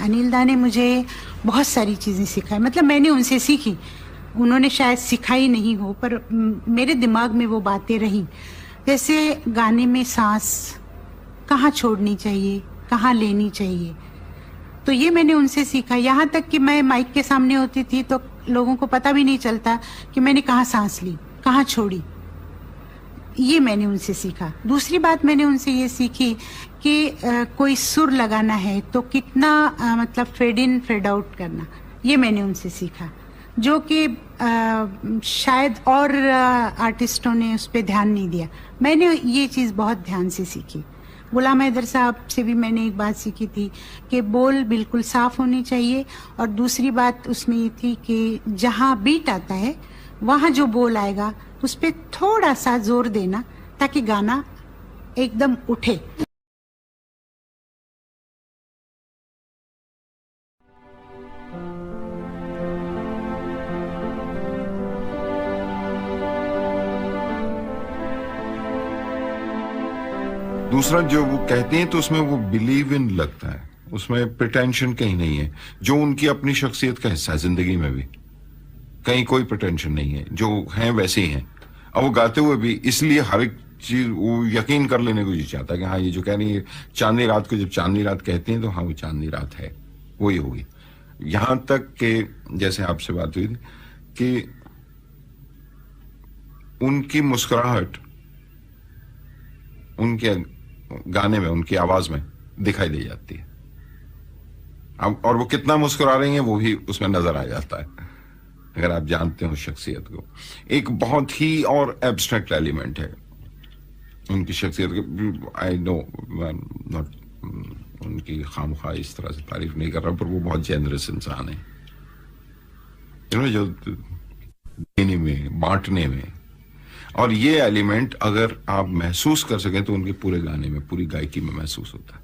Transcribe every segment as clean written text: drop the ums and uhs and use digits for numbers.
अनिल दा ने मुझे बहुत सारी चीज़ें सिखाई, मतलब मैंने उनसे सीखी, उन्होंने शायद सिखाई नहीं हो पर मेरे दिमाग में वो बातें रहीं। जैसे गाने में सांस कहाँ छोड़नी चाहिए, कहाँ लेनी चाहिए, तो ये मैंने उनसे सीखा। यहाँ तक कि मैं माइक के सामने होती थी तो लोगों को पता भी नहीं चलता कि मैंने कहाँ सांस ली, कहाँ छोड़ी, ये मैंने उनसे सीखा। दूसरी बात मैंने उनसे ये सीखी कि कोई सुर लगाना है तो कितना मतलब फेड इन फेड आउट करना, ये मैंने उनसे सीखा, जो कि शायद और आर्टिस्टों ने उस पर ध्यान नहीं दिया। मैंने ये चीज़ बहुत ध्यान से सीखी। गुलाम हैदर साहब से भी मैंने एक बात सीखी थी कि बोल बिल्कुल साफ होनी चाहिए, और दूसरी बात उसमें ये थी कि जहाँ बीट आता है वहाँ जो बोल आएगा उस पर थोड़ा सा जोर देना ताकि गाना एकदम उठे। दूसरा जो वो कहते हैं तो उसमें वो बिलीव इन लगता है, उसमें प्रिटेंशन कहीं नहीं है, जो उनकी अपनी शख्सियत का हिस्सा है। जिंदगी में भी कहीं कोई प्रिटेंशन नहीं है, जो हैं वैसे ही हैं। अब वो गाते हुए भी इसलिए हर एक चीज वो यकीन कर लेने को जी चाहता है कि हाँ ये जो कह रही है चांदनी रात को, जब चांदनी रात कहते हैं तो हाँ वो चांदनी रात है, वही होगी। यहां तक कि जैसे आपसे बात हुई थी कि उनकी मुस्कुराहट उनके गाने में, उनकी आवाज में दिखाई दे जाती है। अब और वो कितना मुस्कुरा रही हैं वो भी उसमें नजर आ जाता है, अगर आप जानते हो शख्सियत को। एक बहुत ही और एब्स्ट्रैक्ट एलिमेंट है उनकी शख्सियत का। आई नो नॉट उनकी खामखा इस तरह से तारीफ नहीं कर रहा, पर वो बहुत जेनरस इंसान है, जो देने में, बांटने में। और ये एलिमेंट अगर आप महसूस कर सकें तो उनके पूरे गाने में, पूरी गायकी में महसूस होता है।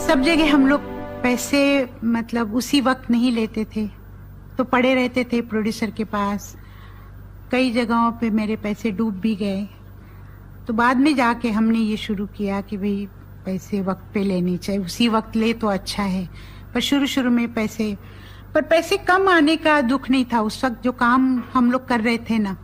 सब जगह हम लोग पैसे मतलब उसी वक्त नहीं लेते थे, तो पड़े रहते थे प्रोड्यूसर के पास। कई जगहों पे मेरे पैसे डूब भी गए, तो बाद में जाके हमने ये शुरू किया कि भाई पैसे वक्त पे लेने चाहिए, उसी वक्त ले तो अच्छा है। पर शुरू में पैसे कम आने का दुख नहीं था। उस वक्त जो काम हम लोग कर रहे थे ना,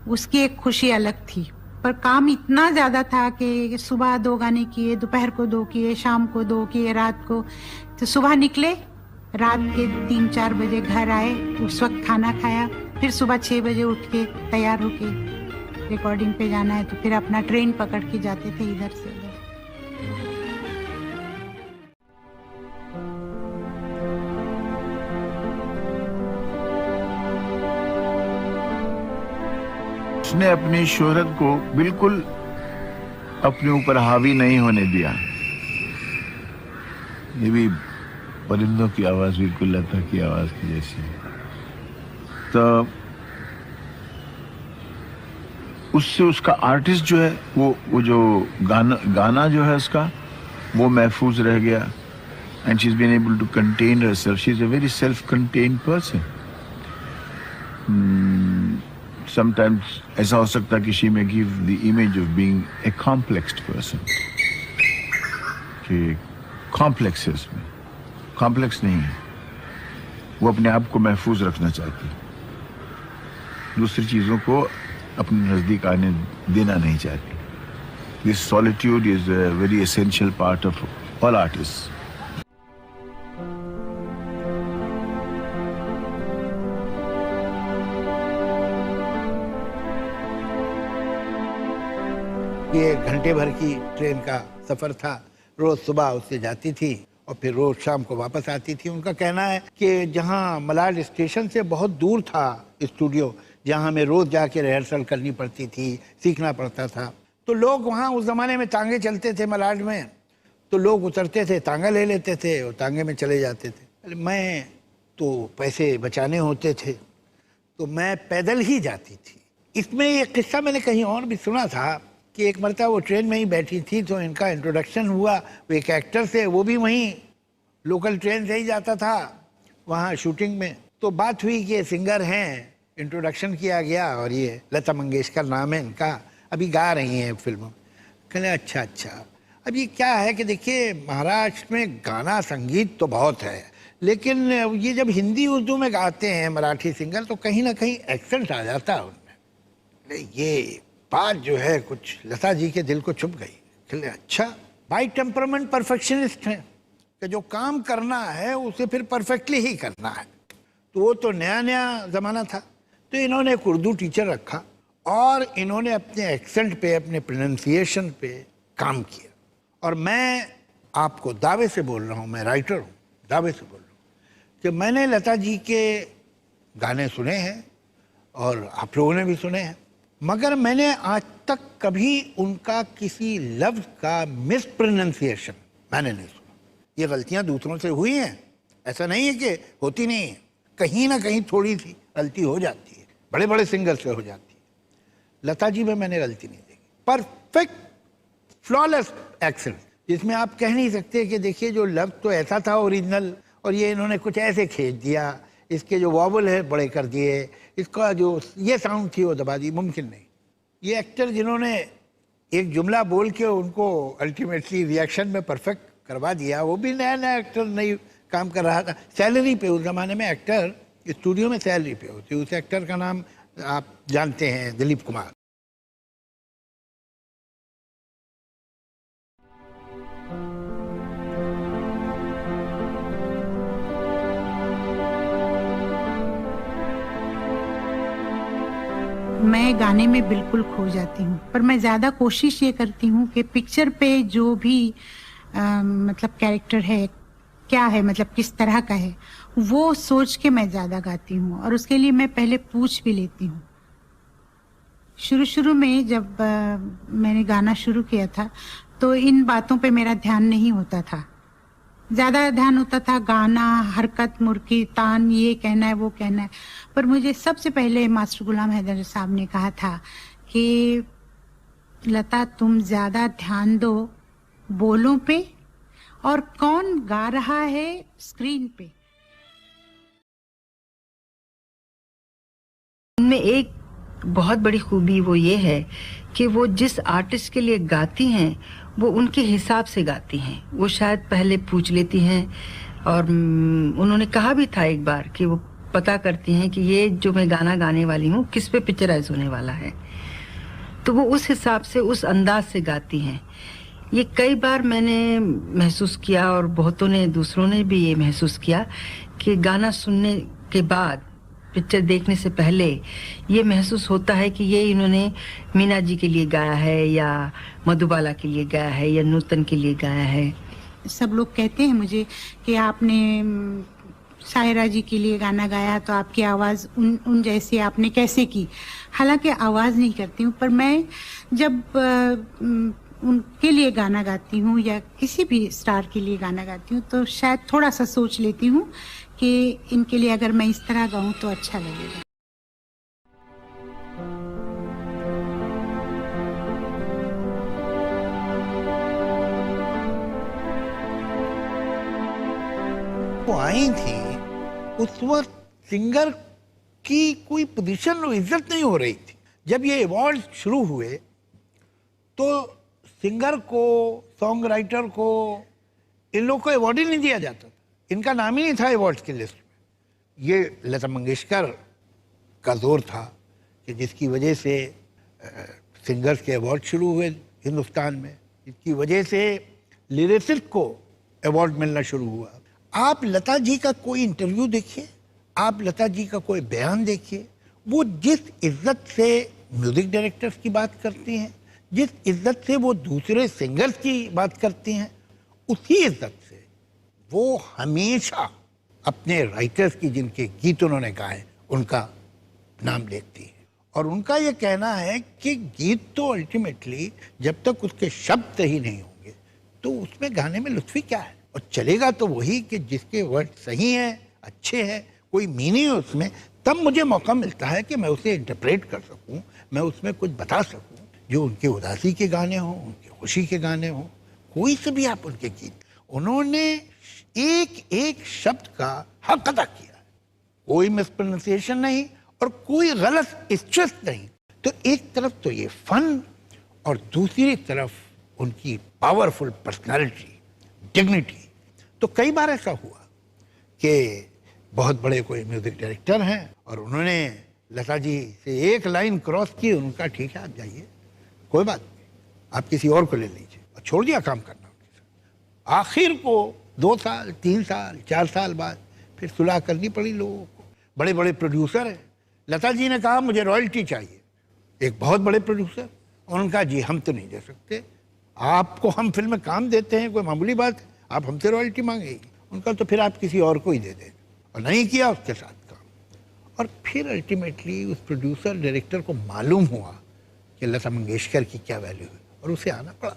उसकी एक खुशी अलग थी। पर काम इतना ज्यादा था कि सुबह 2 गाने किए, दोपहर को 2 किए, शाम को 2 किए, रात को। तो सुबह निकले, रात के 3-4 बजे घर आए, उस वक्त खाना खाया, फिर सुबह 6 बजे उठ के तैयार होके रिकॉर्डिंग पे जाना है, तो फिर अपना ट्रेन पकड़ के जाते थे इधर से उधर। उसने अपनी शोहरत को बिल्कुल अपने ऊपर हावी नहीं होने दिया। ये भी परिंदों की आवाज बिल्कुल लता की आवाज की जैसी। तो उससे उसका आर्टिस्ट जो है वो जो गाना जो है उसका वो महफूज रह गया। And she is been able to contain herself. She is a very self contained person. Sometimes ऐसा हो सकता है कि she may give the image of being a complexed person, कि complex है उसमें, complex नहीं है, वो अपने आप को महफूज रखना चाहती है, दूसरी चीज़ों को अपने नज़दीक आने देना नहीं चाहती। This solitude is a very essential part of all artists. ये घंटे भर की ट्रेन का सफ़र था। रोज़ सुबह उससे जाती थी और फिर रोज़ शाम को वापस आती थी। उनका कहना है कि जहाँ मलाड स्टेशन से बहुत दूर था स्टूडियो, जहाँ हमें रोज़ जाके रिहर्सल करनी पड़ती थी, सीखना पड़ता था, तो लोग वहाँ उस ज़माने में तांगे चलते थे मलाड में, तो लोग उतरते थे, तांगा ले लेते थे और तांगे में चले जाते थे। मैं तो पैसे बचाने होते थे तो मैं पैदल ही जाती थी। इसमें एक किस्सा मैंने कहीं और भी सुना था कि एक मरतबा वो ट्रेन में ही बैठी थी तो इनका इंट्रोडक्शन हुआ। वो एक एक्टर से, वो भी वहीं लोकल ट्रेन से ही जाता था वहाँ शूटिंग में। तो बात हुई कि सिंगर हैं इंट्रोडक्शन किया गया और ये लता मंगेशकर नाम है इनका, अभी गा रही हैं फिल्म। कहने अच्छा अच्छा। अब ये क्या है कि देखिए महाराष्ट्र में गाना संगीत तो बहुत है, लेकिन ये जब हिंदी उर्दू में गाते हैं मराठी सिंगर तो कहीं ना कहीं एक्सेंट आ जाता है उनमें। ये बात जो है कुछ लता जी के दिल को छुप गई। कहले अच्छा, बाई टेम्परामेंट परफेक्शनिस्ट हैं कि जो काम करना है उसे फिर परफेक्टली ही करना है। तो वो तो नया नया ज़माना था, तो इन्होंने एक उर्दू टीचर रखा और इन्होंने अपने एक्सेंट पे, अपने प्रोनाउंसिएशन पे काम किया। और मैं आपको दावे से बोल रहा हूँ, मैं राइटर हूँ, दावे से बोल रहा हूँ कि मैंने लता जी के गाने सुने हैं और आप लोगों ने भी सुने हैं, मगर मैंने आज तक कभी उनका किसी लफ्ज़ का मिस प्रोनाउंसिएशन मैंने नहीं सुना। ये गलतियाँ दूसरों से हुई हैं, ऐसा नहीं है कि होती नहीं है, कहीं ना कहीं थोड़ी सी गलती हो जाती है, बड़े बड़े सिंगर से हो जाती है। लता जी में मैंने गलती नहीं देखी। परफेक्ट फ्लॉलेस एक्सेंट, जिसमें आप कह नहीं सकते कि देखिए जो लफ्ज़ तो ऐसा था ओरिजिनल और ये इन्होंने कुछ ऐसे खींच दिया, इसके जो वॉवल है बड़े कर दिए, इसका जो ये साउंड थी वो दबा दी, मुमकिन नहीं। ये एक्टर जिन्होंने एक जुमला बोल के उनको अल्टीमेटली रिएक्शन में परफेक्ट करवा दिया, वो भी नया नया एक्टर नहीं काम कर रहा था, सैलरी पे। उस ज़माने में एक्टर स्टूडियो में सैलरी पे होती। उस एक्टर का नाम आप जानते हैं, दिलीप कुमार। मैं गाने में बिल्कुल खो जाती हूँ, पर मैं ज़्यादा कोशिश ये करती हूँ कि पिक्चर पे जो भी मतलब कैरेक्टर है, क्या है, मतलब किस तरह का है, वो सोच के मैं ज़्यादा गाती हूँ। और उसके लिए मैं पहले पूछ भी लेती हूँ। शुरू में जब मैंने गाना शुरू किया था तो इन बातों पे मेरा ध्यान नहीं होता था, ज़्यादा ध्यान होता था गाना, हरकत, मुर्की, तान, ये कहना है वो कहना है। पर मुझे सबसे पहले मास्टर गुलाम हैदर साहब ने कहा था कि लता तुम ज़्यादा ध्यान दो बोलों पे और कौन गा रहा है स्क्रीन पे। उनमें एक बहुत बड़ी खूबी वो ये है कि वो जिस आर्टिस्ट के लिए गाती हैं वो उनके हिसाब से गाती हैं। वो शायद पहले पूछ लेती हैं और उन्होंने कहा भी था एक बार कि वो पता करती हैं कि ये जो मैं गाना गाने वाली हूँ किस पे पिक्चराइज होने वाला है, तो वो उस हिसाब से, उस अंदाज से गाती हैं। ये कई बार मैंने महसूस किया और बहुतों ने, दूसरों ने भी ये महसूस किया कि गाना सुनने के बाद, पिक्चर देखने से पहले ये महसूस होता है कि ये इन्होंने मीना जी के लिए गाया है या मधुबाला के लिए गाया है या नूतन के लिए गाया है। सब लोग कहते हैं मुझे कि आपने शायरा जी के लिए गाना गाया तो आपकी आवाज़ उन जैसी आपने कैसे की। हालांकि आवाज़ नहीं करती हूँ, पर मैं जब उनके लिए गाना गाती हूँ या किसी भी स्टार के लिए गाना गाती हूँ तो शायद थोड़ा सा सोच लेती हूँ कि इनके लिए अगर मैं इस तरह गाऊँ तो अच्छा लगेगा। वो आई थी उस वक्त सिंगर की कोई पोजीशन और इज्जत नहीं हो रही थी। जब ये अवार्ड शुरू हुए तो सिंगर को, सॉन्ग राइटर को, इन लोग को अवार्ड ही नहीं दिया जाता था, इनका नाम ही नहीं था अवार्ड की लिस्ट में। ये लता मंगेशकर का जोर था कि जिसकी वजह से सिंगर्स के अवार्ड शुरू हुए हिंदुस्तान में, जिसकी वजह से लिरिसिस्ट को अवार्ड मिलना शुरू हुआ। आप लता जी का कोई इंटरव्यू देखिए, आप लता जी का कोई बयान देखिए, वो जिस इज्जत से म्यूजिक डायरेक्टर्स की बात करती हैं, जिस इज्जत से वो दूसरे सिंगर्स की बात करती हैं, उसी इज्जत से वो हमेशा अपने राइटर्स की, जिनके गीत उन्होंने गाए, उनका नाम लेती है। और उनका ये कहना है कि गीत तो अल्टीमेटली जब तक उसके शब्द ही नहीं होंगे तो उसमें गाने में लुत्फी क्या है। और चलेगा तो वही कि जिसके वर्ड सही हैं, अच्छे हैं, कोई मीनिंग है उसमें, तब मुझे मौका मिलता है कि मैं उसे इंटरप्रेट कर सकूं, मैं उसमें कुछ बता सकूं। जो उनके उदासी के गाने हों, उनके खुशी के गाने हों, कोई से भी आप उनके गीत, उन्होंने एक एक शब्द का हक अदा किया है, कोई मिसप्रोनाउंसिएशन नहीं और कोई गलत स्ट्रेस नहीं। तो एक तरफ तो ये फन और दूसरी तरफ उनकी पावरफुल पर्सनालिटी, डिग्निटी। तो कई बार ऐसा हुआ कि बहुत बड़े कोई म्यूजिक डायरेक्टर हैं और उन्होंने लता जी से एक लाइन क्रॉस की, उनका ठीक है आप जाइए, कोई बात नहीं, आप किसी और को ले लीजिए, और छोड़ दिया काम करना उनके साथ। आखिर को 2 साल 3 साल 4 साल बाद फिर सुलह करनी पड़ी लोगों को। बड़े बड़े प्रोड्यूसर हैं, लता जी ने कहा मुझे रॉयल्टी चाहिए, एक बहुत बड़े प्रोड्यूसर, उन्होंने कहा जी हम तो नहीं दे सकते, आपको हम फिल्म में काम देते हैं, कोई मामूली बात है, आप हमसे रॉयल्टी मांगेगी। उनका तो फिर आप किसी और को ही दे दें, और नहीं किया उसके साथ काम। और फिर अल्टीमेटली उस प्रोड्यूसर डायरेक्टर को मालूम हुआ कि लता मंगेशकर की क्या वैल्यू है, और उसे आना पड़ा।